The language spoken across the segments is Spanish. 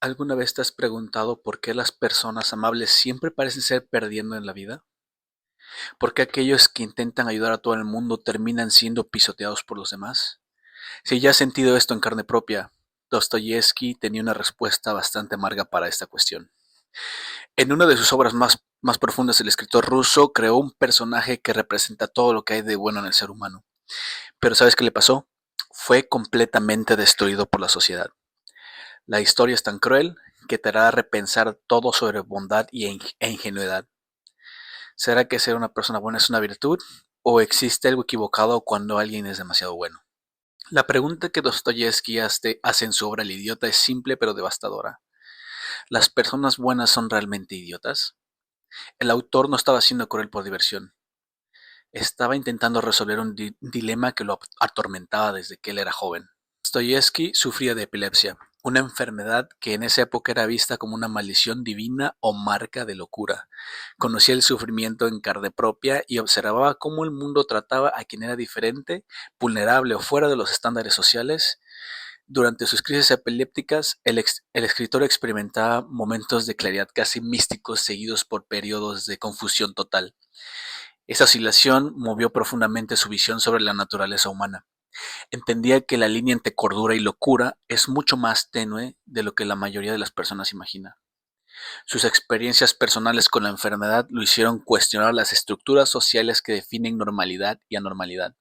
¿Alguna vez te has preguntado por qué las personas amables siempre parecen ser perdiendo en la vida? ¿Por qué aquellos que intentan ayudar a todo el mundo terminan siendo pisoteados por los demás? Si ya has sentido esto en carne propia, Dostoyevsky tenía una respuesta bastante amarga para esta cuestión. En una de sus obras más profundas, el escritor ruso creó un personaje que representa todo lo que hay de bueno en el ser humano. Pero ¿sabes qué le pasó? Fue completamente destruido por la sociedad. La historia es tan cruel que te hará repensar todo sobre bondad e ingenuidad. ¿Será que ser una persona buena es una virtud? ¿O existe algo equivocado cuando alguien es demasiado bueno? La pregunta que Dostoyevsky hace en su obra El idiota es simple pero devastadora. ¿Las personas buenas son realmente idiotas? El autor no estaba siendo cruel por diversión. Estaba intentando resolver un dilema que lo atormentaba desde que él era joven. Dostoyevsky sufría de epilepsia, una enfermedad que en esa época era vista como una maldición divina o marca de locura. Conocía el sufrimiento en carne propia y observaba cómo el mundo trataba a quien era diferente, vulnerable o fuera de los estándares sociales. Durante sus crisis epilépticas, el escritor experimentaba momentos de claridad casi místicos seguidos por periodos de confusión total. Esa oscilación movió profundamente su visión sobre la naturaleza humana. Entendía que la línea entre cordura y locura es mucho más tenue de lo que la mayoría de las personas imagina. Sus experiencias personales con la enfermedad lo hicieron cuestionar las estructuras sociales que definen normalidad y anormalidad.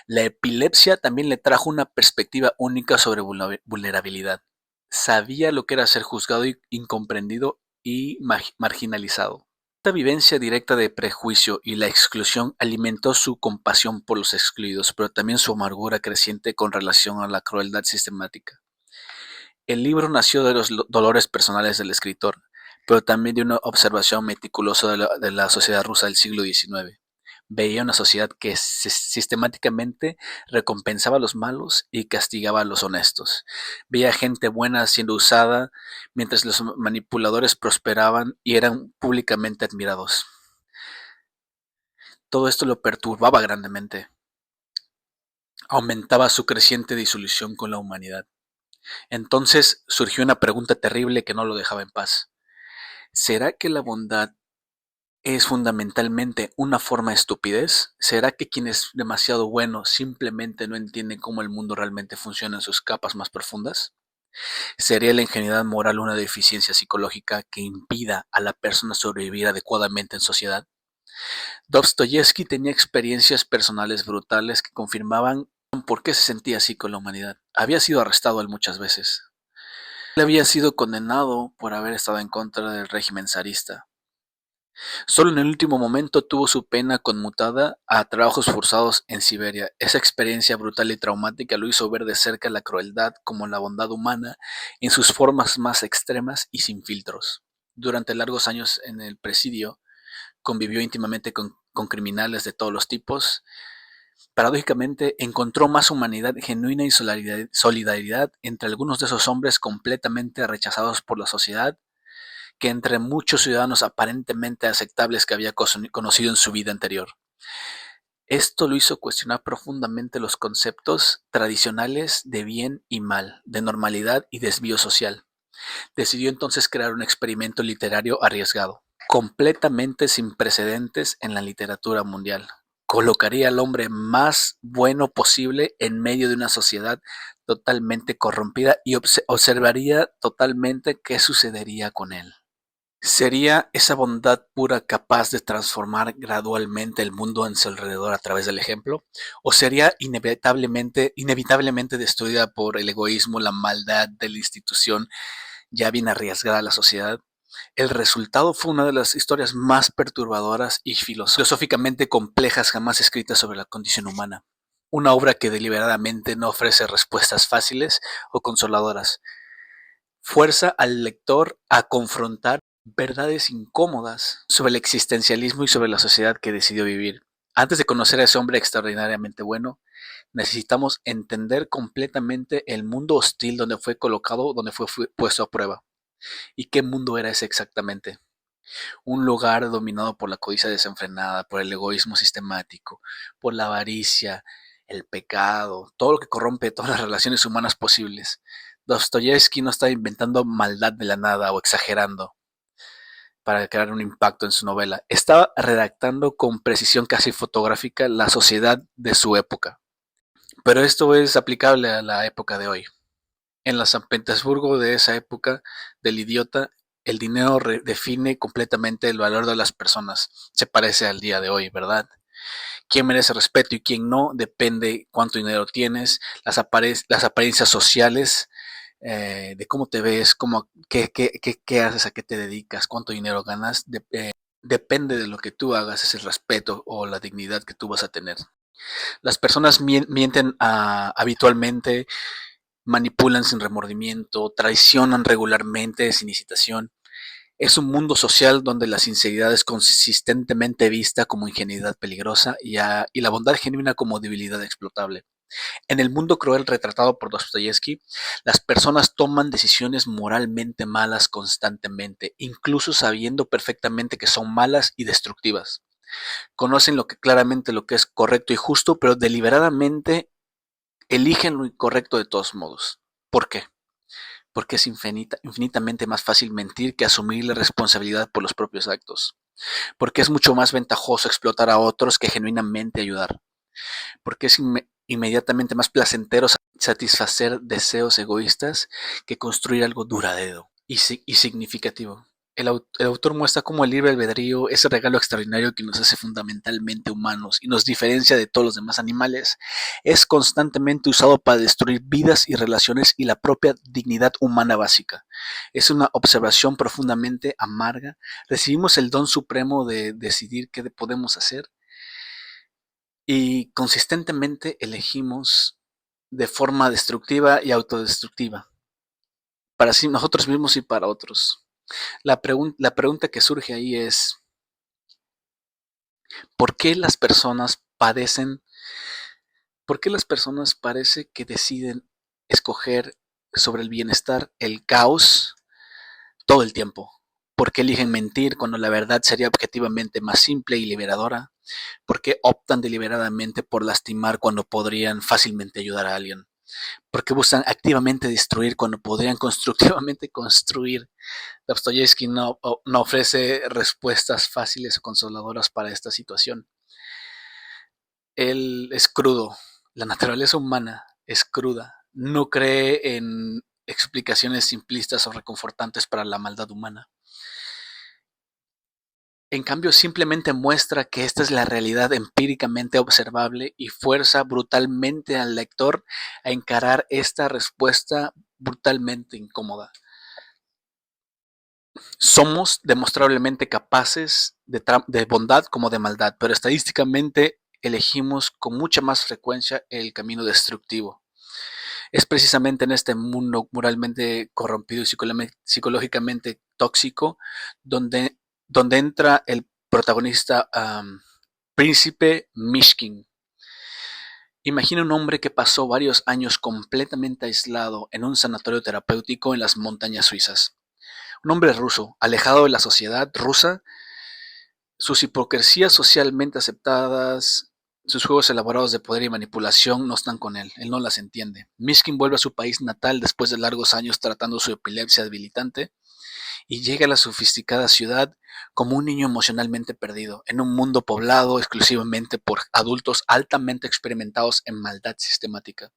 La epilepsia también le trajo una perspectiva única sobre vulnerabilidad. Sabía lo que era ser juzgado, incomprendido y marginalizado. Esta vivencia directa de prejuicio y la exclusión alimentó su compasión por los excluidos, pero también su amargura creciente con relación a la crueldad sistemática. El libro nació de los dolores personales del escritor, pero también de una observación meticulosa de la sociedad rusa del siglo XIX. Veía una sociedad que sistemáticamente recompensaba a los malos y castigaba a los honestos. Veía gente buena siendo usada mientras los manipuladores prosperaban y eran públicamente admirados. Todo esto lo perturbaba grandemente. Aumentaba su creciente disolución con la humanidad. Entonces surgió una pregunta terrible que no lo dejaba en paz. ¿Será que la bondad es fundamentalmente una forma de estupidez? ¿Será que quien es demasiado bueno simplemente no entiende cómo el mundo realmente funciona en sus capas más profundas? ¿Sería la ingenuidad moral una deficiencia psicológica que impida a la persona sobrevivir adecuadamente en sociedad? Dostoyevsky tenía experiencias personales brutales que confirmaban por qué se sentía así con la humanidad. Había sido arrestado él muchas veces. Él había sido condenado por haber estado en contra del régimen zarista. Solo en el último momento tuvo su pena conmutada a trabajos forzados en Siberia. Esa experiencia brutal y traumática lo hizo ver de cerca la crueldad como la bondad humana en sus formas más extremas y sin filtros. Durante largos años en el presidio, convivió íntimamente con criminales de todos los tipos. Paradójicamente, encontró más humanidad genuina y solidaridad entre algunos de esos hombres completamente rechazados por la sociedad que entre muchos ciudadanos aparentemente aceptables que había conocido en su vida anterior. Esto lo hizo cuestionar profundamente los conceptos tradicionales de bien y mal, de normalidad y desvío social. Decidió entonces crear un experimento literario arriesgado, completamente sin precedentes en la literatura mundial. Colocaría al hombre más bueno posible en medio de una sociedad totalmente corrompida y observaría totalmente qué sucedería con él. ¿Sería esa bondad pura capaz de transformar gradualmente el mundo en su alrededor a través del ejemplo? ¿O sería inevitablemente destruida por el egoísmo, la maldad de la institución ya bien arriesgada a la sociedad? El resultado fue una de las historias más perturbadoras y filosóficamente complejas jamás escritas sobre la condición humana. Una obra que deliberadamente no ofrece respuestas fáciles o consoladoras. Fuerza al lector a confrontar verdades incómodas sobre el existencialismo y sobre la sociedad que decidió vivir. Antes de conocer a ese hombre extraordinariamente bueno, necesitamos entender completamente el mundo hostil donde fue colocado, donde fue puesto a prueba. ¿Y qué mundo era ese exactamente? Un lugar dominado por la codicia desenfrenada, por el egoísmo sistemático, por la avaricia, el pecado, todo lo que corrompe todas las relaciones humanas posibles. Dostoyevsky no estaba inventando maldad de la nada o exagerando para crear un impacto en su novela. Estaba redactando con precisión casi fotográfica la sociedad de su época. Pero esto es aplicable a la época de hoy. En la San Petersburgo de esa época del idiota, el dinero define completamente el valor de las personas. Se parece al día de hoy, ¿verdad? Quién merece respeto y quién no depende cuánto dinero tienes, las apariencias sociales, de cómo te ves, qué haces, a qué te dedicas, cuánto dinero ganas, depende de lo que tú hagas, es el respeto o la dignidad que tú vas a tener. Las personas mienten habitualmente, manipulan sin remordimiento, traicionan regularmente sin incitación. Es un mundo social donde la sinceridad es consistentemente vista como ingenuidad peligrosa y la bondad genuina como debilidad explotable. En el mundo cruel retratado por Dostoyevsky, las personas toman decisiones moralmente malas constantemente, incluso sabiendo perfectamente que son malas y destructivas. Conocen claramente lo que es correcto y justo, pero deliberadamente eligen lo incorrecto de todos modos. ¿Por qué? Porque es infinitamente más fácil mentir que asumir la responsabilidad por los propios actos. Porque es mucho más ventajoso explotar a otros que genuinamente ayudar. Porque es inmediatamente más placentero satisfacer deseos egoístas que construir algo duradero y significativo. El autor muestra cómo el libre albedrío, ese regalo extraordinario que nos hace fundamentalmente humanos y nos diferencia de todos los demás animales, es constantemente usado para destruir vidas y relaciones y la propia dignidad humana básica. Es una observación profundamente amarga. Recibimos el don supremo de decidir qué podemos hacer y consistentemente elegimos de forma destructiva y autodestructiva, para sí nosotros mismos y para otros. La pregunta que surge ahí es, ¿por qué las personas padecen? ¿Por qué las personas parece que deciden escoger sobre el bienestar el caos todo el tiempo? ¿Por qué eligen mentir cuando la verdad sería objetivamente más simple y liberadora? ¿Por qué optan deliberadamente por lastimar cuando podrían fácilmente ayudar a alguien? ¿Por qué buscan activamente destruir cuando podrían constructivamente construir? Dostoyevsky no ofrece respuestas fáciles o consoladoras para esta situación. Él es crudo, la naturaleza humana es cruda, no cree en explicaciones simplistas o reconfortantes para la maldad humana. En cambio, simplemente muestra que esta es la realidad empíricamente observable y fuerza brutalmente al lector a encarar esta respuesta brutalmente incómoda. Somos demostrablemente capaces de bondad como de maldad, pero estadísticamente elegimos con mucha más frecuencia el camino destructivo. Es precisamente en este mundo moralmente corrompido y psicológicamente tóxico donde entra el protagonista, Príncipe Mishkin. Imagina un hombre que pasó varios años completamente aislado en un sanatorio terapéutico en las montañas suizas. Un hombre ruso, alejado de la sociedad rusa, sus hipocresías socialmente aceptadas, sus juegos elaborados de poder y manipulación no están con él. Él no las entiende. Mishkin vuelve a su país natal después de largos años tratando su epilepsia debilitante y llega a la sofisticada ciudad como un niño emocionalmente perdido, en un mundo poblado exclusivamente por adultos altamente experimentados en maldad sistemática.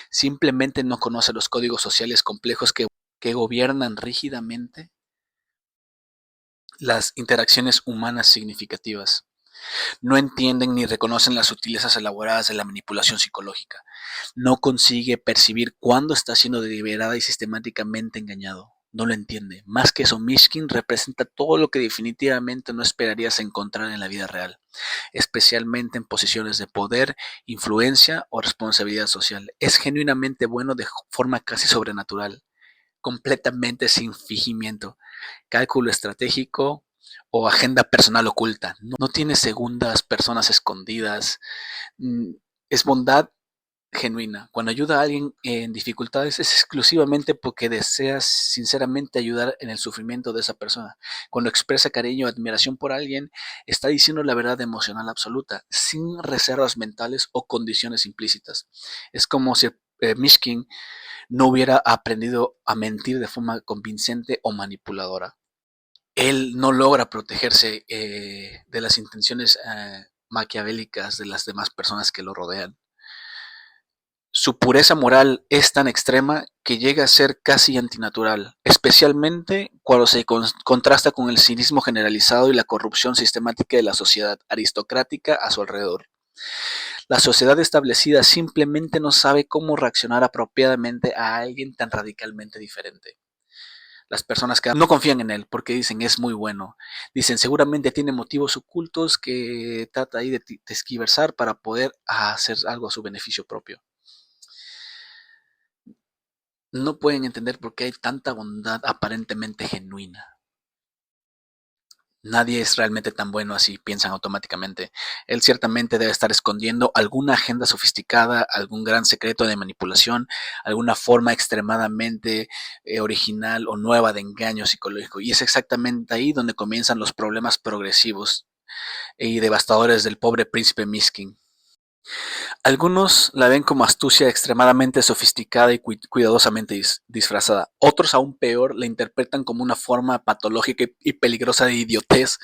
Simplemente no conoce los códigos sociales complejos que gobiernan rígidamente las interacciones humanas significativas. No entienden ni reconocen las sutilezas elaboradas de la manipulación psicológica. No consigue percibir cuándo está siendo deliberada y sistemáticamente engañado. No lo entiende. Más que eso, Mishkin representa todo lo que definitivamente no esperarías encontrar en la vida real, especialmente en posiciones de poder, influencia o responsabilidad social. Es genuinamente bueno de forma casi sobrenatural, completamente sin fingimiento, cálculo estratégico o agenda personal oculta. No tiene segundas personas escondidas. Es bondad genuina. Cuando ayuda a alguien en dificultades es exclusivamente porque deseas sinceramente ayudar en el sufrimiento de esa persona. Cuando expresa cariño o admiración por alguien, está diciendo la verdad emocional absoluta, sin reservas mentales o condiciones implícitas. Es como si Mishkin no hubiera aprendido a mentir de forma convincente o manipuladora. Él no logra protegerse de las intenciones maquiavélicas de las demás personas que lo rodean. Su pureza moral es tan extrema que llega a ser casi antinatural, especialmente cuando se contrasta con el cinismo generalizado y la corrupción sistemática de la sociedad aristocrática a su alrededor. La sociedad establecida simplemente no sabe cómo reaccionar apropiadamente a alguien tan radicalmente diferente. Las personas que no confían en él porque dicen es muy bueno. Dicen seguramente tiene motivos ocultos que trata ahí de tergiversar para poder hacer algo a su beneficio propio. No pueden entender por qué hay tanta bondad aparentemente genuina. Nadie es realmente tan bueno así, piensan automáticamente. Él ciertamente debe estar escondiendo alguna agenda sofisticada, algún gran secreto de manipulación, alguna forma extremadamente original o nueva de engaño psicológico. Y es exactamente ahí donde comienzan los problemas progresivos y devastadores del pobre príncipe Miskin. Algunos la ven como astucia extremadamente sofisticada y cuidadosamente disfrazada. Otros, aún peor, la interpretan como una forma patológica y peligrosa de idiotez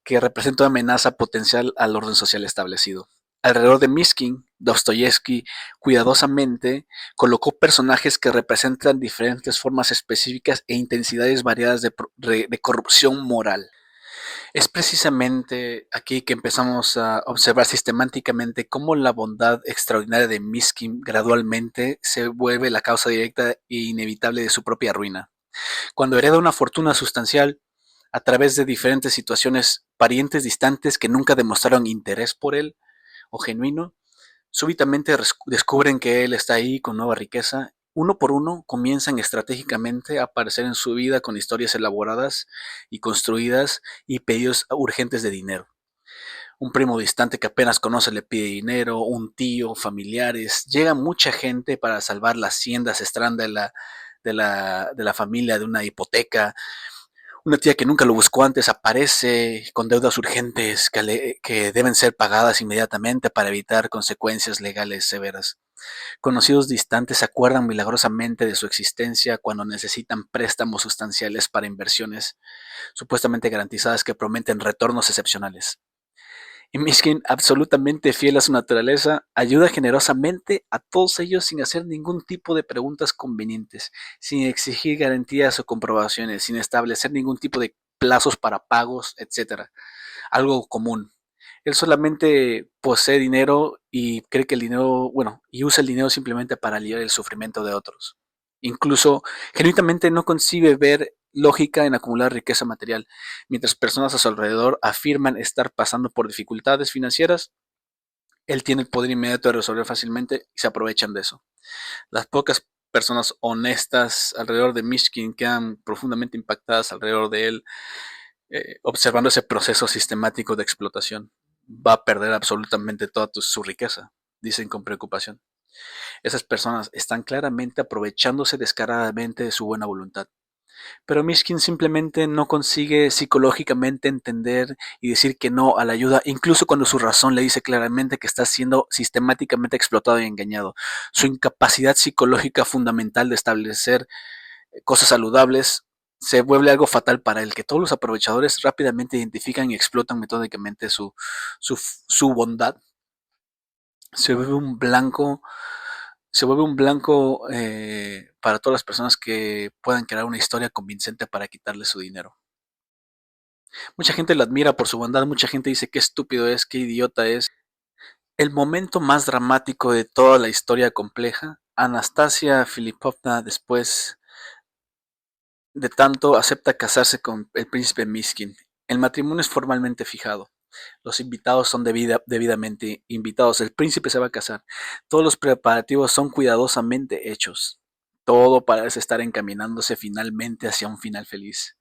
que representa una amenaza potencial al orden social establecido. Alrededor de Miskin, Dostoyevsky cuidadosamente colocó personajes que representan diferentes formas específicas e intensidades variadas de corrupción moral. Es precisamente aquí que empezamos a observar sistemáticamente cómo la bondad extraordinaria de Miskin gradualmente se vuelve la causa directa e inevitable de su propia ruina. Cuando hereda una fortuna sustancial, a través de diferentes situaciones, parientes distantes que nunca demostraron interés por él o genuino, súbitamente descubren que él está ahí con nueva riqueza. Uno por uno comienzan estratégicamente a aparecer en su vida con historias elaboradas y construidas y pedidos urgentes de dinero. Un primo distante que apenas conoce le pide dinero, un tío, familiares. Llega mucha gente para salvar la hacienda ancestral de la familia de una hipoteca. Una tía que nunca lo buscó antes aparece con deudas urgentes que deben ser pagadas inmediatamente para evitar consecuencias legales severas. Conocidos distantes se acuerdan milagrosamente de su existencia cuando necesitan préstamos sustanciales para inversiones supuestamente garantizadas que prometen retornos excepcionales. Y Mishkin, absolutamente fiel a su naturaleza, ayuda generosamente a todos ellos sin hacer ningún tipo de preguntas convenientes, sin exigir garantías o comprobaciones, sin establecer ningún tipo de plazos para pagos, etcétera. Algo común. Él solamente posee dinero y cree que el dinero, bueno, y usa el dinero simplemente para aliviar el sufrimiento de otros. Incluso, genuinamente no concibe ver lógica en acumular riqueza material, mientras personas a su alrededor afirman estar pasando por dificultades financieras. Él tiene el poder inmediato de resolver fácilmente y se aprovechan de eso. Las pocas personas honestas alrededor de Mishkin quedan profundamente impactadas alrededor de él, observando ese proceso sistemático de explotación. Va a perder absolutamente toda su riqueza, dicen con preocupación. Esas personas están claramente aprovechándose descaradamente de su buena voluntad. Pero Mishkin simplemente no consigue psicológicamente entender y decir que no a la ayuda, incluso cuando su razón le dice claramente que está siendo sistemáticamente explotado y engañado. Su incapacidad psicológica fundamental de establecer cosas saludables se vuelve algo fatal para él, que todos los aprovechadores rápidamente identifican y explotan metódicamente su bondad. Se vuelve un blanco, se vuelve un blanco para todas las personas que puedan crear una historia convincente para quitarle su dinero. Mucha gente lo admira por su bondad, mucha gente dice qué estúpido es, qué idiota es. El momento más dramático de toda la historia compleja, Anastasia Filipovna, después de tanto, acepta casarse con el príncipe Miskin. El matrimonio es formalmente fijado. Los invitados son debidamente invitados. El príncipe se va a casar. Todos los preparativos son cuidadosamente hechos. Todo parece estar encaminándose finalmente hacia un final feliz.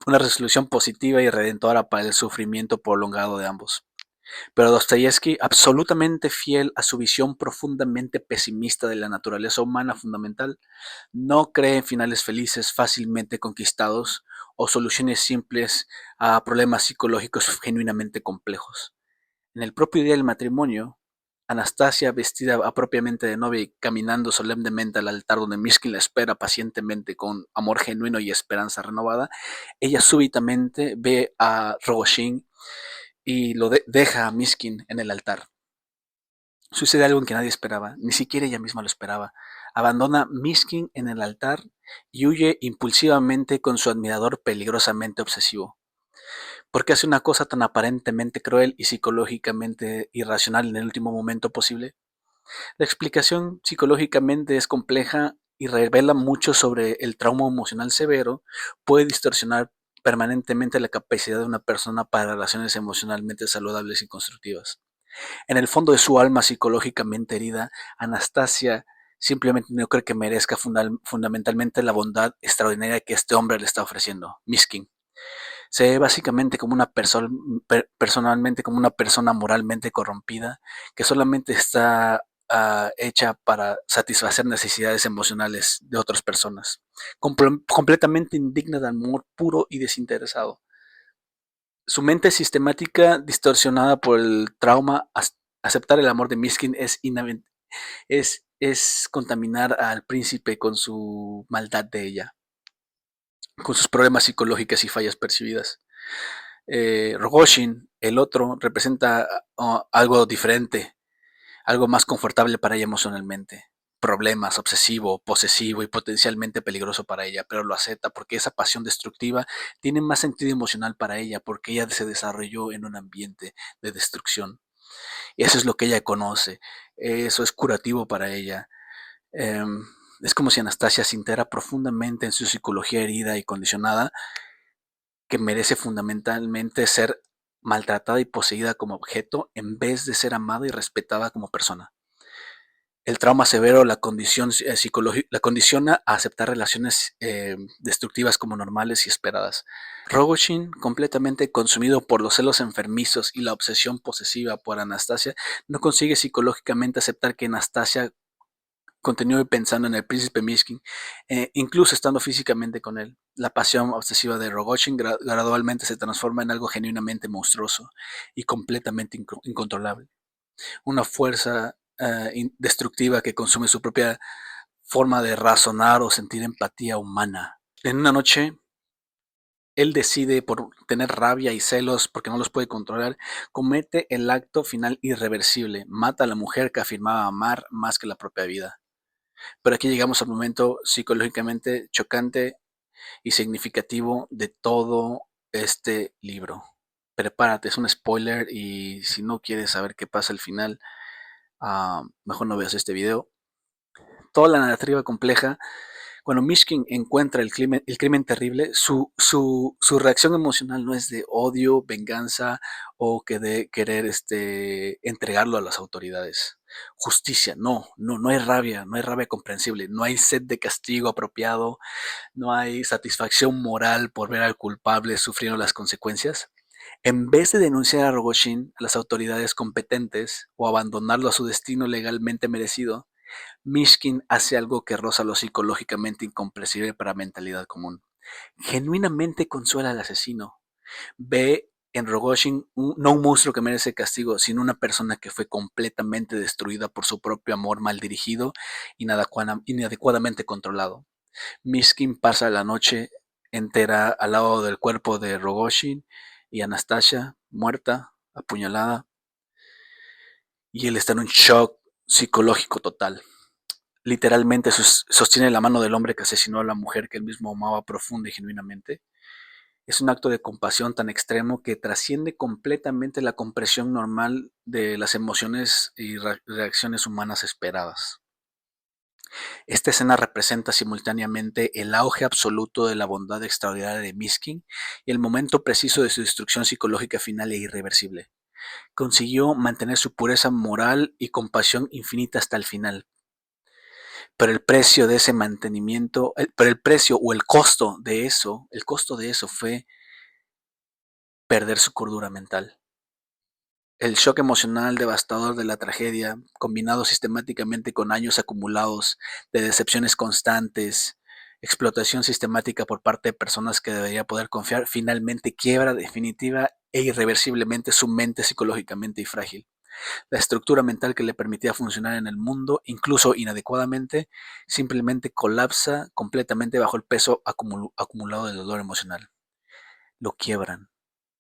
Una resolución positiva y redentora para el sufrimiento prolongado de ambos. Pero Dostoyevsky, absolutamente fiel a su visión profundamente pesimista de la naturaleza humana fundamental, no cree en finales felices fácilmente conquistados o soluciones simples a problemas psicológicos genuinamente complejos. En el propio día del matrimonio, Anastasia, vestida apropiadamente de novia y caminando solemnemente al altar donde Mishkin la espera pacientemente con amor genuino y esperanza renovada, ella súbitamente ve a Rogoshin y deja a Mishkin en el altar. Sucede algo que nadie esperaba, ni siquiera ella misma lo esperaba. Abandona Mishkin en el altar y huye impulsivamente con su admirador peligrosamente obsesivo. ¿Por qué hace una cosa tan aparentemente cruel y psicológicamente irracional en el último momento posible? La explicación psicológicamente es compleja y revela mucho sobre el trauma emocional severo. Puede distorsionar permanentemente la capacidad de una persona para relaciones emocionalmente saludables y constructivas. En el fondo de su alma psicológicamente herida, Anastasia simplemente no cree que merezca fundamentalmente la bondad extraordinaria que este hombre le está ofreciendo, Miskin. Se ve básicamente como una persona, personalmente como una persona moralmente corrompida que solamente está hecha para satisfacer necesidades emocionales de otras personas, completamente indigna de amor puro y desinteresado. Su mente sistemática, distorsionada por el trauma, aceptar el amor de Miskin es contaminar al príncipe con su maldad de ella, con sus problemas psicológicos y fallas percibidas. Rogoshin, el otro, representa algo diferente, algo más confortable para ella emocionalmente. Problemas, obsesivo, posesivo y potencialmente peligroso para ella, pero lo acepta porque esa pasión destructiva tiene más sentido emocional para ella, porque ella se desarrolló en un ambiente de destrucción. Y eso es lo que ella conoce, eso es curativo para ella. Eh, es como si Anastasia sintiera profundamente en su psicología herida y condicionada que merece fundamentalmente ser maltratada y poseída como objeto en vez de ser amada y respetada como persona. El trauma severo la condiciona a aceptar relaciones destructivas como normales y esperadas. Rogoshin, completamente consumido por los celos enfermizos y la obsesión posesiva por Anastasia, no consigue psicológicamente aceptar que Anastasia continúe pensando en el príncipe Mishkin, incluso estando físicamente con él. La pasión obsesiva de Rogoshin gradualmente se transforma en algo genuinamente monstruoso y completamente incontrolable. Una fuerza destructiva que consume su propia forma de razonar o sentir empatía humana. En una noche, él decide, por tener rabia y celos porque no los puede controlar, comete el acto final irreversible, mata a la mujer que afirmaba amar más que la propia vida. Pero aquí llegamos al momento psicológicamente chocante y significativo de todo este libro. Prepárate, es un spoiler y si no quieres saber qué pasa al final, mejor no veas este video. Toda la narrativa compleja, cuando Mishkin encuentra el crimen terrible, su reacción emocional no es de odio, venganza o que de querer entregarlo a las autoridades. Justicia, no hay rabia, no hay rabia comprensible, no hay sed de castigo apropiado, no hay satisfacción moral por ver al culpable sufriendo las consecuencias. En vez de denunciar a Rogoshin a las autoridades competentes o abandonarlo a su destino legalmente merecido, Mishkin hace algo que roza lo psicológicamente incomprensible para mentalidad común. Genuinamente consuela al asesino. Ve en Rogoshin no un monstruo que merece castigo, sino una persona que fue completamente destruida por su propio amor mal dirigido y inadecuadamente controlado. Mishkin pasa la noche entera al lado del cuerpo de Rogoshin y Anastasia, muerta, apuñalada, y él está en un shock psicológico total. Literalmente sostiene la mano del hombre que asesinó a la mujer que él mismo amaba profunda y genuinamente. Es un acto de compasión tan extremo que trasciende completamente la comprensión normal de las emociones y reacciones humanas esperadas. Esta escena representa simultáneamente el auge absoluto de la bondad extraordinaria de Miskin y el momento preciso de su destrucción psicológica final e irreversible. Consiguió mantener su pureza moral y compasión infinita hasta el final, pero el precio de ese mantenimiento, pero el precio o el costo de eso fue perder su cordura mental. El shock emocional devastador de la tragedia, combinado sistemáticamente con años acumulados de decepciones constantes, explotación sistemática por parte de personas que debería poder confiar, finalmente quiebra definitiva e irreversiblemente su mente psicológicamente y frágil. La estructura mental que le permitía funcionar en el mundo, incluso inadecuadamente, simplemente colapsa completamente bajo el peso acumulado del dolor emocional. Lo quiebran.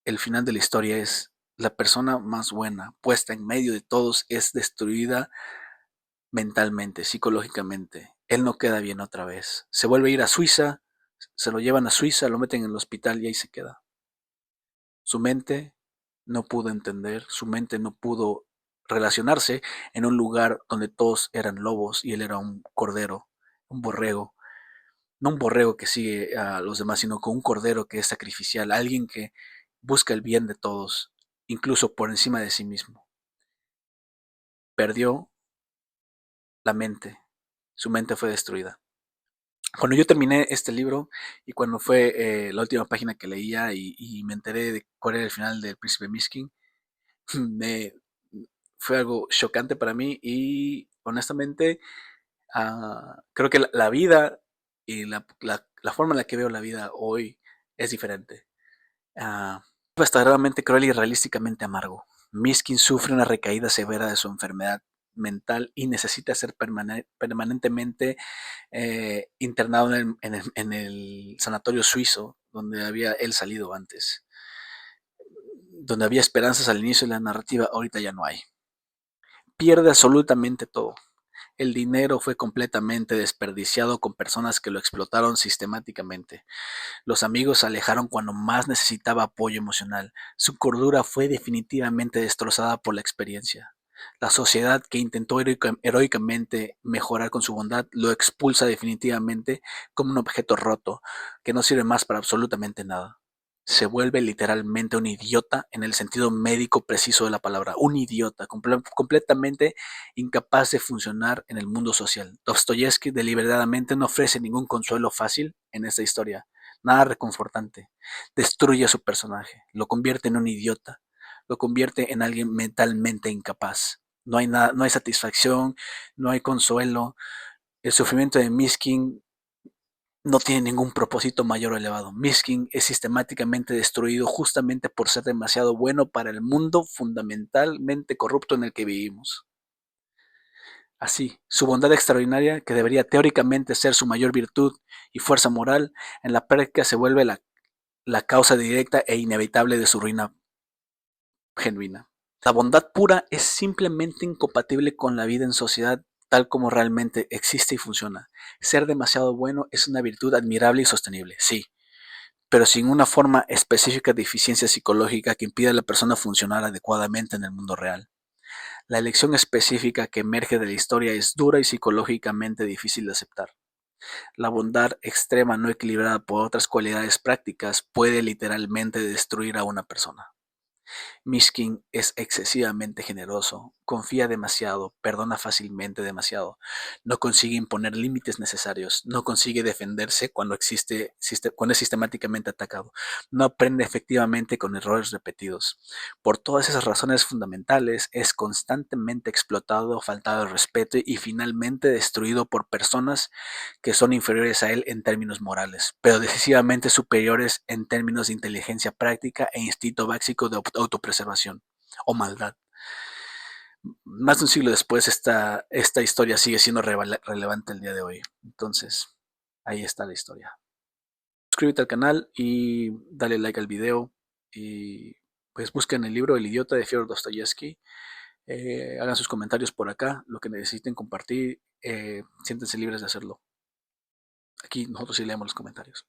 El final de la historia es: la persona más buena, puesta en medio de todos, es destruida mentalmente, psicológicamente. Él no queda bien otra vez. Se vuelve a ir a Suiza, se lo llevan a Suiza, lo meten en el hospital y ahí se queda. Su mente no pudo entender, su mente no pudo relacionarse en un lugar donde todos eran lobos y él era un cordero, un borrego. No un borrego que sigue a los demás, sino con un cordero que es sacrificial, alguien que busca el bien de todos, incluso por encima de sí mismo. Perdió la mente, su mente fue destruida. Cuando yo terminé este libro y cuando fue la última página que leía y me enteré de cuál era el final del Príncipe Miskin, me, fue algo chocante para mí y honestamente creo que la vida y la forma en la que veo la vida hoy es diferente. Verdaderamente cruel y realísticamente amargo. Miskin sufre una recaída severa de su enfermedad mental y necesita ser permanentemente internado en el sanatorio suizo donde había él salido antes. Donde había esperanzas al inicio de la narrativa, ahorita ya no hay. Pierde absolutamente todo. El dinero fue completamente desperdiciado con personas que lo explotaron sistemáticamente. Los amigos se alejaron cuando más necesitaba apoyo emocional. Su cordura fue definitivamente destrozada por la experiencia. La sociedad, que intentó heroicamente mejorar con su bondad, lo expulsa definitivamente como un objeto roto que no sirve más para absolutamente nada. Se vuelve literalmente un idiota en el sentido médico preciso de la palabra, un idiota, completamente incapaz de funcionar en el mundo social. Dostoyevsky deliberadamente no ofrece ningún consuelo fácil en esta historia, nada reconfortante. Destruye a su personaje, lo convierte en un idiota, lo convierte en alguien mentalmente incapaz. No hay nada, no hay satisfacción, no hay consuelo. El sufrimiento de Miskin no tiene ningún propósito mayor o elevado. Miskin es sistemáticamente destruido justamente por ser demasiado bueno para el mundo fundamentalmente corrupto en el que vivimos. Así, su bondad extraordinaria, que debería teóricamente ser su mayor virtud y fuerza moral, en la práctica se vuelve la causa directa e inevitable de su ruina genuina. La bondad pura es simplemente incompatible con la vida en sociedad tal como realmente existe y funciona. Ser demasiado bueno es una virtud admirable y sostenible, sí, pero sin una forma específica de eficiencia psicológica que impida a la persona funcionar adecuadamente en el mundo real. La elección específica que emerge de la historia es dura y psicológicamente difícil de aceptar. La bondad extrema no equilibrada por otras cualidades prácticas puede literalmente destruir a una persona. Mishkin es excesivamente generoso, confía demasiado, perdona fácilmente demasiado, no consigue imponer límites necesarios, no consigue defenderse cuando es sistemáticamente atacado, no aprende efectivamente con errores repetidos. Por todas esas razones fundamentales, es constantemente explotado, faltado de respeto y finalmente destruido por personas que son inferiores a él en términos morales, pero decisivamente superiores en términos de inteligencia práctica e instinto básico de autopreservación o maldad. Más de un siglo después, esta historia sigue siendo relevante el día de hoy. Entonces, ahí está la historia. Suscríbete al canal y dale like al video. Y pues busquen el libro El idiota de Fyodor Dostoyevsky. Hagan sus comentarios por acá, lo que necesiten compartir. Siéntense libres de hacerlo. Aquí nosotros sí leemos los comentarios.